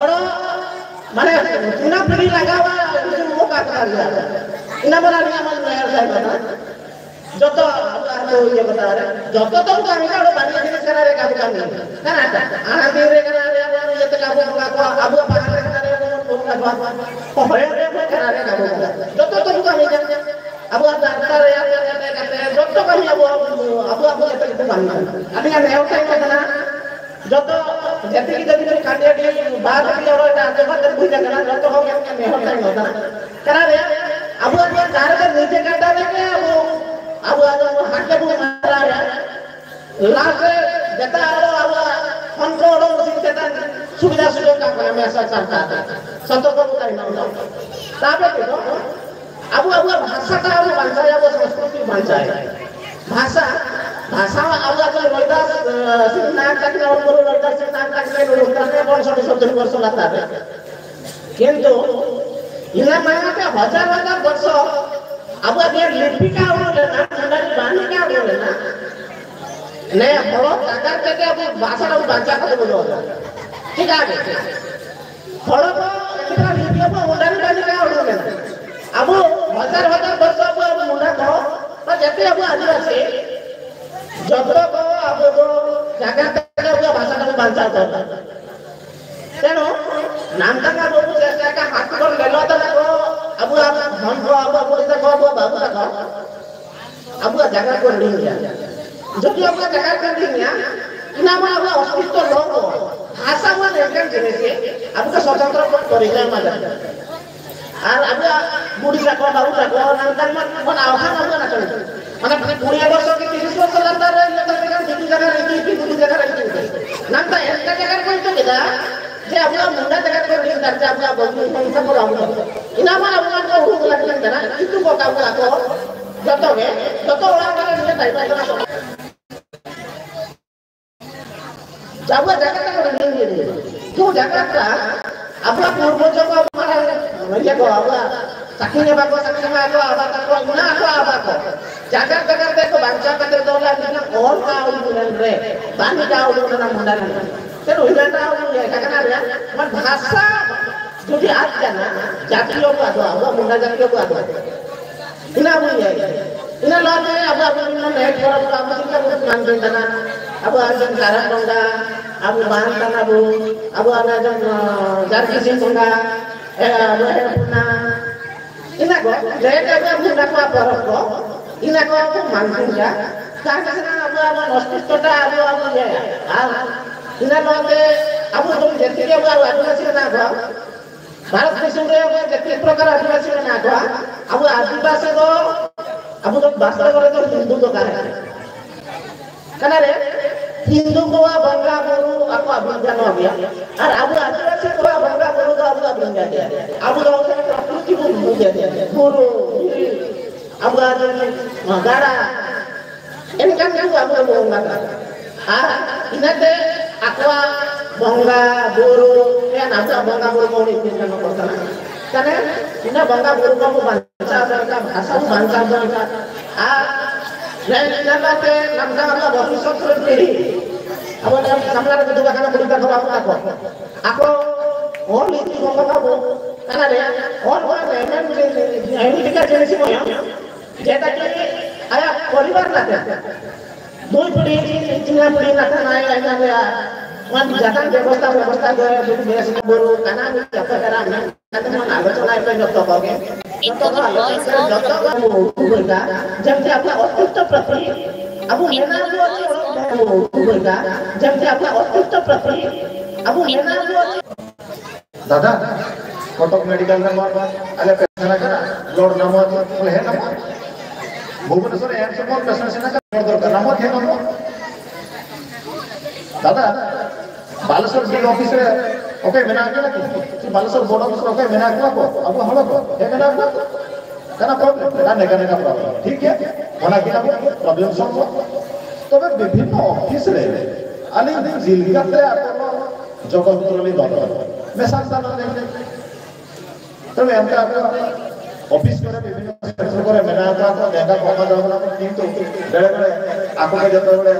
মানে চুনা পুরি লাগাবা মুখা করা ইনা বলা নিয়া মানে মেয়র সাহেব না যত ইয়ে কথা যত তো আমি কারো বানিয়ে জিনিস করে কাবু কামি না না আনা দিয়ে করে আবু যেতে কাবু কাকো আবু পাহাড়ে করে কাবু হয় রে করে কাবু যত তো আমি আবু ডাক্তার যত আমি আবু আবু যেতে কাবু আমি আর মেয়র সাহেব না যত যেতে কি যদি কাটিয়ে দিয়ে বাদ দিয়ে ওরা আগে বাদের বুঝা কেন যত হবে আমি মেহর টাইম হতা কারণ রে আবু আবু গারে নিচে কাটা লাগে আবু আবু আবু হাতে বু মারা লাস্টে যেটা আলো আবু কন্ট্রোল সিস্টেম সুবিধা সুযোগ কাপড় আমি আসা চাটা সতর্ক তাই না তারপরে তো আবু আবু ভাষাটা আবু বাঁচায় আবু সংস্কৃতি বাঁচায় ভাষা ভাষা আবু আবু রইদাস নাম চাকরি আর বড় রইদাস নাম চাকরি রইদাস বড় ছোট ছোট বর্ষ লাগাবে কিন্তু ইনা মায়াতে হাজার হাজার বর্ষ আবু আবু লিপিকা হলো না মুন্ডারি বাণিকা হলো না নে বড় টাকা থেকে আবু ভাষাটা বাঁচা করে বলো ঠিক আছে বড় এটা লিপি আবু মুন্ডারি বাণিকা হলো না আবু হাজার হাজার বর্ষ আবু মুন্ডা কো বা যেতে আবু আদিবাসী যত কো আবু জায়গা থেকে আবু ভাষাটা বাঁচা করে তেনো নামটাকা বাবু জায়গা হাত করে গেল তো আবু আবু ধন কো আবু দেখো আবু বাবু দেখো আবু জায়গা করে নিয়া যদি আবু জায়গা করে নিয়া ইনামা আবু অস্তিত্ব লোক ভাষা মানে একজন জিনিসে আবু তো স্বতন্ত্র করে যায় মানে আর আবু বুড়ি দেখো বাবু দেখো নামটার মানে আহ্বান আবু না চলে মানে 20 বছর কি 30 বছর লাগার দুই জায়গা রইছি দুই জায়গা রইছি নামটা একটা জায়গার কই তো কেদা যে আমরা মুন্ডা জায়গা করে নিয়ে যাচ্ছে আমরা বলছি সংখ্যা বড় আমরা ইনামা আমরা তো হুক লাগলেন না কিন্তু কথা বলা তো যত ওরা করে নিয়ে তাই তাই যাবো জায়গাটা করে নিয়ে দিয়ে তো জায়গাটা আমরা পূর্বজন্ম আমরা ইয়ে গো আমরা চাকরি বাকো আবার তাকো না আবার জায়গা দেখো বাচ্চা কাদের দৌলা না কোন কাউ বলেন রে বানি কাউ বলেন না মুন্ডা না তেন ওইটা এখানে রে আমার ভাষা যদি আজ জানা জাতীয় বাদ আমরা মুন্ডা জাতীয় বাদ ইনা বুঝে ইনা লাগে আবু নেট করা আবু চিন্তা করে মান দেন না আবু আজন কারণ ডঙ্গা আবু বান তানাবু আবু আজন জারকিসি ডঙ্গা আবু হেপুনা ইনা গো যেটা আবু মুন্ডা কো পরক ইনা কো মানসিয়া তার কাছে আবু আমার অস্তিত্বটা আবু আর ইনা লাগে আবু তুমি যেতে আবু আদিবাসী না গো भारत देशरे आबु जेते प्रकार आदिवासी ना गो आबु आदिवासी गो आबु तो बास करे तो हिंदू तो कारे हिंदू को बंगा बोलू आपको अभिज्ञान हो गया और आबु आदिवासी को बंगा बोलू तो आबु अभिज्ञान दिया आबु तो प्रकृति को बुझे दिया गुरु आबु आदमी गाड़ा इनका जो आबु बोलना आ इनते aqua bangga buru ya nabi bangga buru mau dipimpin oleh kota karena ini bangga buru kamu baca mereka bahasa baca mereka dan nama ke nama Allah bagus sekali diri apa yang sampai ke juga karena berita kalau aku itu bangga kamu karena dia ini kita jenis semua ya jadi ayah परिवार लाते दो पीढ़ी तीन पीढ़ी लाते ना ya मान जाता व्यवस्था जो देश में बोलो काना में जाता करा ना तो मन आलोचना पे जतो होगे जतो होगा जब से अपना अस्तित्व प्रति अब मेना जो होगा जब से अपना अस्तित्व प्रति अब मेना जो दादा कटक मेडिकल में आले पेशेंट करा ब्लड नंबर बोले है नंबर भुवनेश्वर एम से मोर पेशेंट से ना दरकार नंबर है नंबर दादा बालेश्वर जी ऑफिस रे ओके मेना के ना कि बालेश्वर बोर्ड ऑफिस ओके मेना के को अब हलो को है मेना को kana प्रॉब्लम ना प्रॉब्लम ठीक है बना के प्रॉब्लम सॉल्व तबे विभिन्न ऑफिस रे आली जिलगाते आपन जगतरली दल मेसा दाना दे तबे हमका ऑफिस करे विभिन्न सेक्टर करे मेना का देगा कमा जावना किंतु बेले बेले आको के जतो बेले